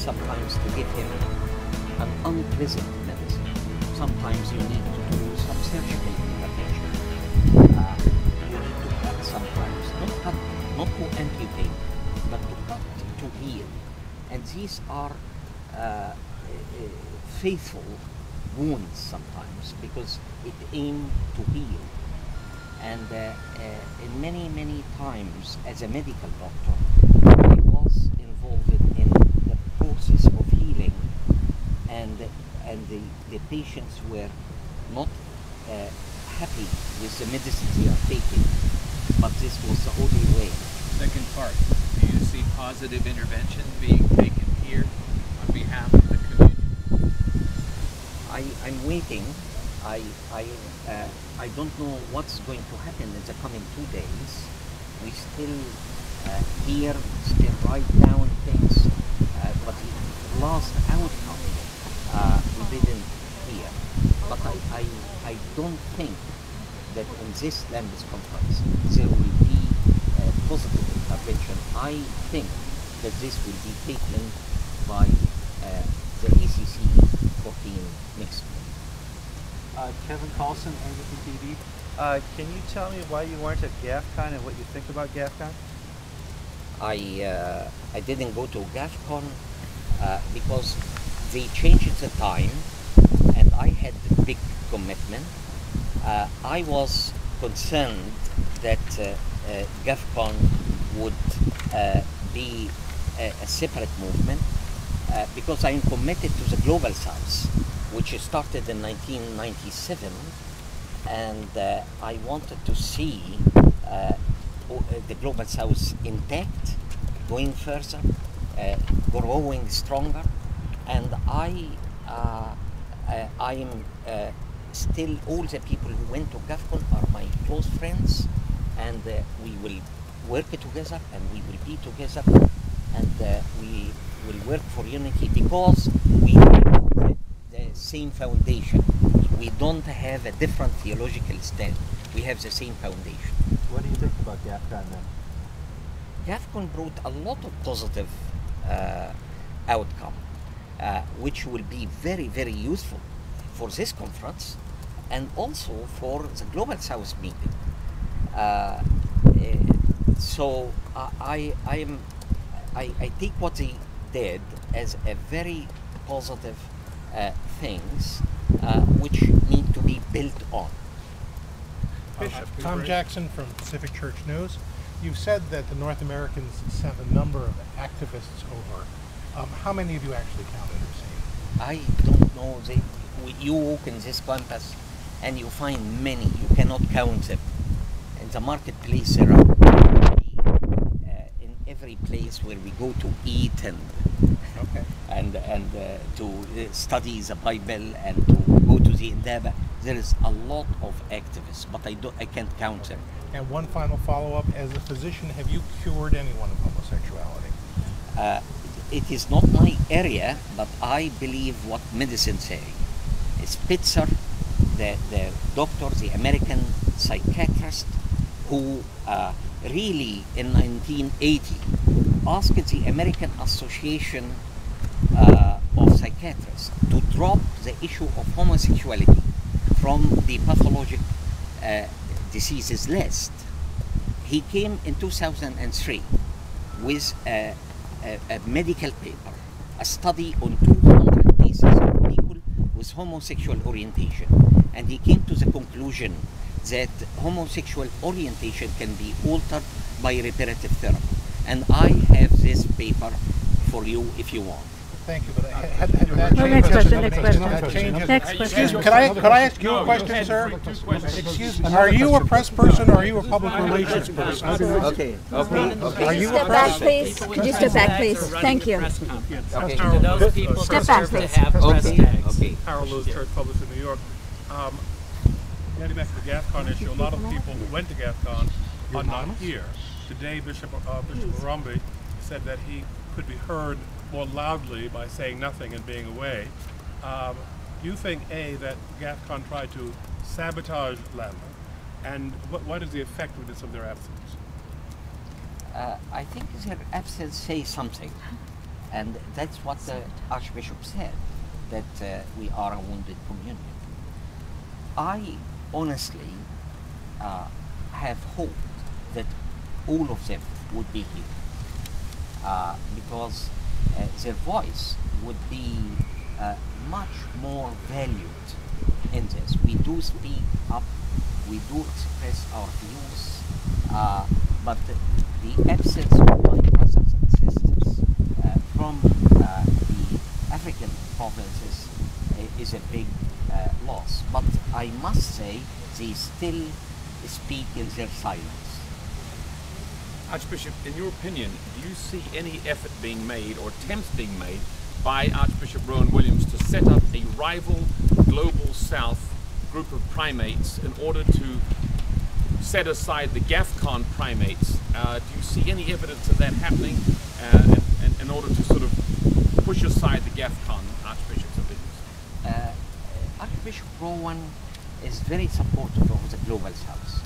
sometimes to give him an unpleasant medicine. Sometimes you need to do some surgical intervention. You need to cut sometimes, not to amputate, but to cut to heal. And these are faithful wounds sometimes, because it aims to heal. And in many times as a medical doctor, I was involved in the process of healing, and the patients were not happy with the medicine they are taking, but this was the only way. Second part, do you see positive intervention being taken here on behalf of the community? I'm waiting. I don't know what's going to happen in the coming 2 days. We still hear, still write down things, but the last outcome we didn't hear. But I don't think that in this Lambeth conference there will be a positive intervention. I think that this will be taken by the ACC 14 next week. Kevin Carlson, Anglican TV. Can you tell me why you weren't at GAFCON and what you think about GAFCON? I didn't go to GAFCON because they changed the time, and I had a big commitment. I was concerned that GAFCON would be a separate movement because I am committed to the Global South, which started in 1997, and I wanted to see the Global South intact, going further, growing stronger, and I am still, all the people who went to GAFCON are my close friends, and we will work together, and we will be together, and we will work for unity because we have the same foundation. We don't have a different theological stand. We have the same foundation. What do you think about GAFCON then? GAFCON brought a lot of positive outcome, which will be very useful for this conference and also for the Global South meeting. So I take what they did as a very positive things which need to be built on. Bishop Tom Jackson from Pacific Church News. You've said that the North Americans sent a number of activists over. How many have you actually counted or seen? I don't know. You walk in this campus and you find many. You cannot count them. In the marketplace there are in every place where we go to eat and to study the Bible and to go to the Indaba, there is a lot of activists, but I can't count them. And one final follow-up: as a physician, have you cured anyone of homosexuality? It is not my area, but I believe what medicine say. Spitzer, the doctor, the American psychiatrist, who really in 1980 asked the American Association of Psychiatrists to drop the issue of homosexuality from the pathologic diseases list. He came in 2003 with a medical paper, a study on 200 cases of people with homosexual orientation, and he came to the conclusion that homosexual orientation can be altered by reparative therapy. And I have this paper for you if you want. Thank you, but next question. Excuse me, could I ask you a question, sir? Excuse me, are you a press person or are you a public relations person? Okay. Could you step back, please? Could you step back, please? Thank you. To those people Step back, deserve to please. have press tags. Harold Lewis, Church Publisher, New York. Getting back to the GAFCON issue, a lot of people who went to GAFCON are not here. Today, Bishop Rev'd said that he could be heard more loudly by saying nothing and being away. Do you think, A, that GAFCON tried to sabotage Lambeth, and what is the effectiveness of their absence? I think their absence says something. And that's what the Archbishop said, that we are a wounded communion. I honestly have hoped that all of them would be here, because their voice would be much more valued in this. We do speak up, we do express our views, but the absence of my brothers and sisters from the African provinces is a big loss. But I must say, they still speak in their silence. Archbishop, in your opinion, do you see any effort being made or attempts being made by Archbishop Rowan Williams to set up a rival Global South group of primates in order to set aside the GAFCON primates? Do you see any evidence of that happening in order to sort of push aside the GAFCON Archbishop's opinions? Archbishop Rowan is very supportive of the Global South.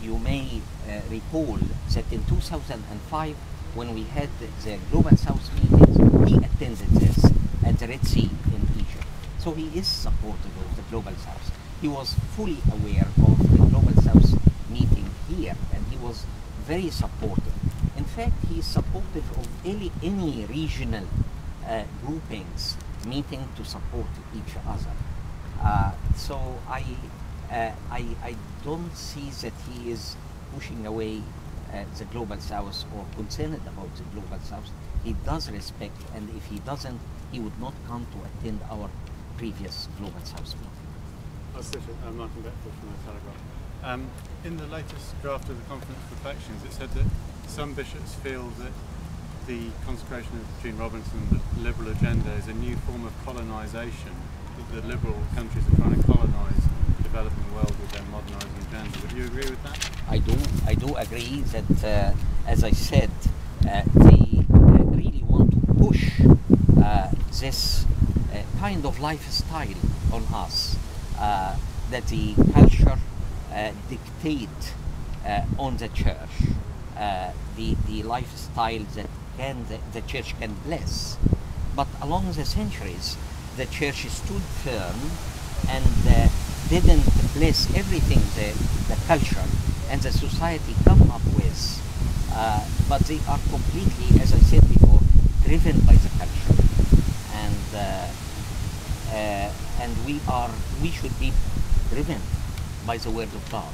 You may recall that in 2005, when we had the Global South meetings, he attended this at the Red Sea in Egypt. So he is supportive of the Global South. He was fully aware of the Global South meeting here, and he was very supportive. In fact, he is supportive of any regional groupings meeting to support each other. So I don't see that he is pushing away the Global South or concerned about the Global South. He does respect, and if he doesn't, he would not come to attend our previous Global South meeting. I'm Martin Beckford from the Telegraph. In the latest draft of the Conference of Reflections, it said that some bishops feel that the consecration of Jean Robinson, the liberal agenda, is a new form of colonisation, that the liberal countries are trying to colonise the developing world with their modernising agenda. Would you agree with that? I do agree that, as I said, they really want to push this kind of lifestyle on us, that the culture dictate on the church, the lifestyle that the church can bless. But along the centuries, the church stood firm and didn't bless everything the culture and the society come up with, but they are completely, as I said before, driven by the culture, and we should be driven by the word of God.